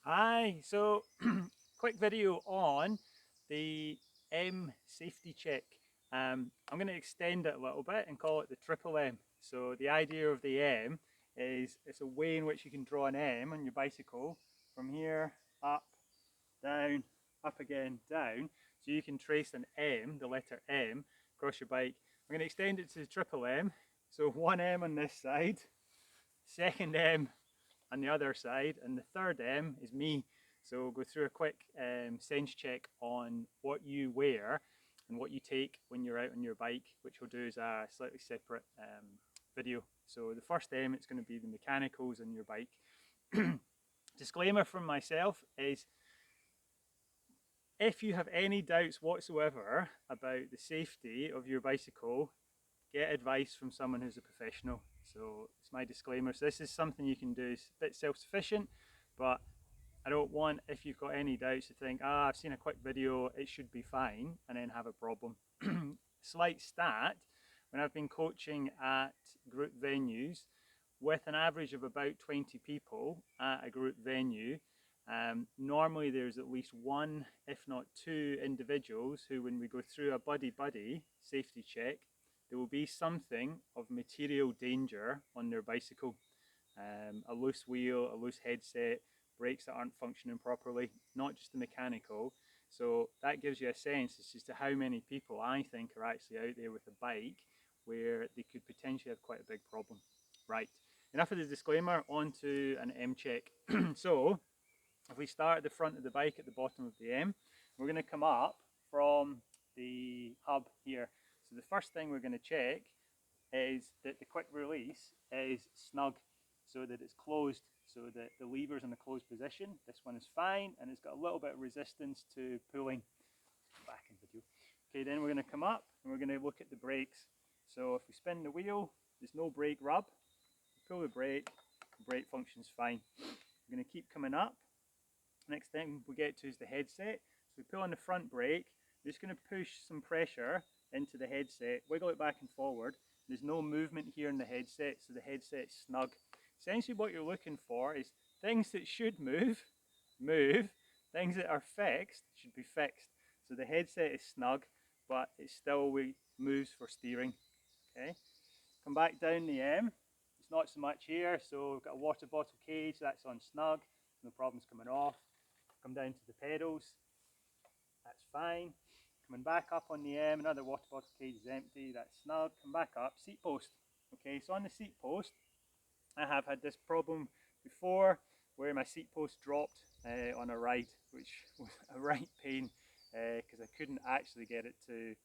Hi, so quick video on the M safety check. I'm going to extend it a little bit and call it the triple M. So the idea of the M is it's a way in which you can draw an M on your bicycle from here, up, down, up again, down. So you can trace an M, the letter M, across your bike. I'm going to extend it to the triple M. So one M on this side, second M on the other side, and the third M is me. So we'll go through a quick sense check on what you wear and what you take when you're out on your bike, which we'll do as a slightly separate video. So the first M, it's going to be the mechanicals on your bike. Disclaimer from myself is if you have any doubts whatsoever about the safety of your bicycle, get advice from someone who's a professional. So it's my disclaimer. So this is something you can do. It's a bit self-sufficient, but I don't want, if you've got any doubts, to think, I've seen a quick video, it should be fine, and then have a problem. Slight stat, when I've been coaching at group venues, with an average of about 20 people at a group venue, normally there's at least one, if not two individuals who, when we go through a buddy-buddy safety check, there will be something of material danger on their bicycle. A loose wheel, a loose headset, brakes that aren't functioning properly, not just the mechanical. So that gives you a sense as to how many people I think are actually out there with a bike where they could potentially have quite a big problem. Right, enough of the disclaimer, on to an M check. So if we start at the front of the bike at the bottom of the M, we're going to come up from the hub here. So the first thing we're going to check is that the quick release is snug, so that it's closed, so that the lever's in the closed position. This one is fine, and it's got a little bit of resistance to pulling. Back in video. Okay, then we're going to come up and we're going to look at the brakes. So if we spin the wheel, there's no brake rub. Pull the brake functions fine. We're going to keep coming up. Next thing we get to is the headset. So we pull on the front brake, we're just going to push some pressure into the headset, wiggle it back and forward. There's no movement here in the headset, so the headset's snug. Essentially what you're looking for is things that should move, move. Things that are fixed should be fixed. So the headset is snug, but it still moves for steering. Okay, come back down the M. It's not so much here, so we've got a water bottle cage, that's on snug, no problems coming off. Come down to the pedals, that's fine. Coming back up on the M, another water bottle cage is empty, that's snug. Come back up, seat post. Okay, so on the seat post, I have had this problem before where my seat post dropped on a ride, which was a right pain because I couldn't actually get it to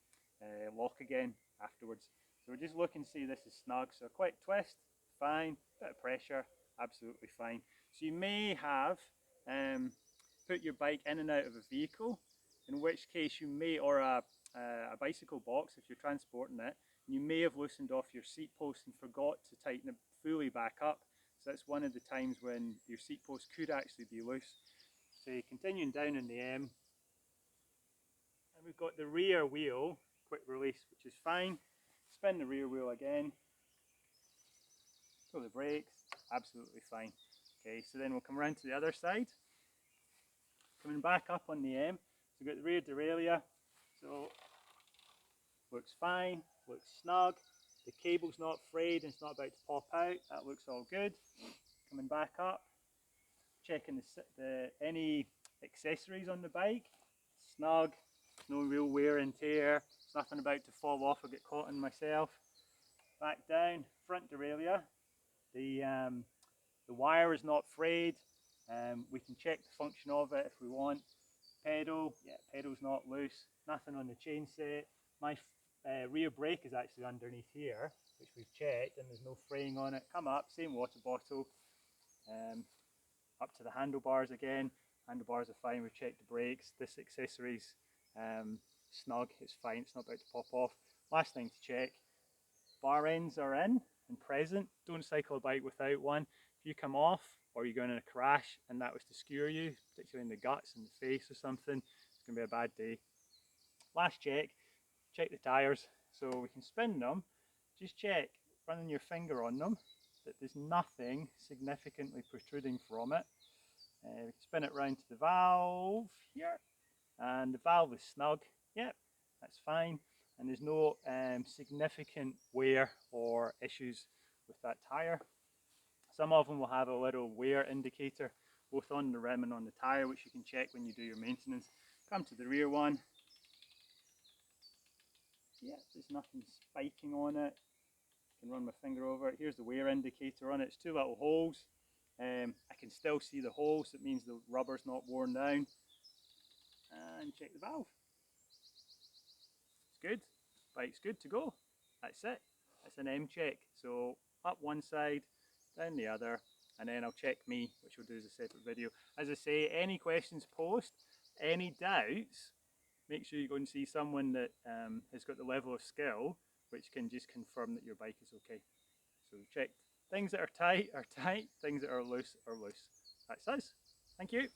lock again afterwards. So we're just looking to see this is snug. So a quick twist, fine. Bit of pressure, absolutely fine. So you may have put your bike in and out of a vehicle, in which case you may, or a bicycle box if you're transporting it, you may have loosened off your seat post and forgot to tighten it fully back up. So that's one of the times when your seat post could actually be loose. So you're continuing down in the M, and we've got the rear wheel quick release, which is fine. Spin the rear wheel again, pull the brakes, absolutely fine. Okay, so then we'll come around to the other side. Coming back up on the M, so we've got the rear derailleur, so looks fine, looks snug. The cable's not frayed and it's not about to pop out, that looks all good. Coming back up, checking any accessories on the bike, snug, no real wear and tear, there's nothing about to fall off or get caught in myself. Back down, front derailleur, the wire is not frayed, we can check the function of it if we want. Pedal, yeah, pedal's not loose, nothing on the chain set. My rear brake is actually underneath here, which we've checked, and there's no fraying on it. Come up, same water bottle, up to the handlebars again. Handlebars are fine, we've checked the brakes. This accessory's snug, it's fine, it's not about to pop off. Last thing to check, bar ends are in and present. Don't cycle a bike without one. If you come off or you're going in a crash and that was to skewer you, particularly in the guts and the face or something, it's going to be a bad day. Last check, check the tyres. So we can spin them, just check, running your finger on them, that there's nothing significantly protruding from it. We can spin it round to the valve here, and the valve is snug. Yep, that's fine, and there's no significant wear or issues with that tyre. Some of them will have a little wear indicator both on the rim and on the tyre, which you can check when you do your maintenance. Come to the rear one. Yeah, there's nothing spiking on it. I can run my finger over it. Here's the wear indicator on it. It's two little holes. I can still see the holes, so it means the rubber's not worn down. And check the valve. It's good. Bike's good to go. That's it. It's an M check. So up one side, down the other, and then I'll check me, which we'll do as a separate video. As I say, any questions post, any doubts, make sure you go and see someone that has got the level of skill which can just confirm that your bike is okay. So check things that are tight, things that are loose are loose. That's us. Thank you.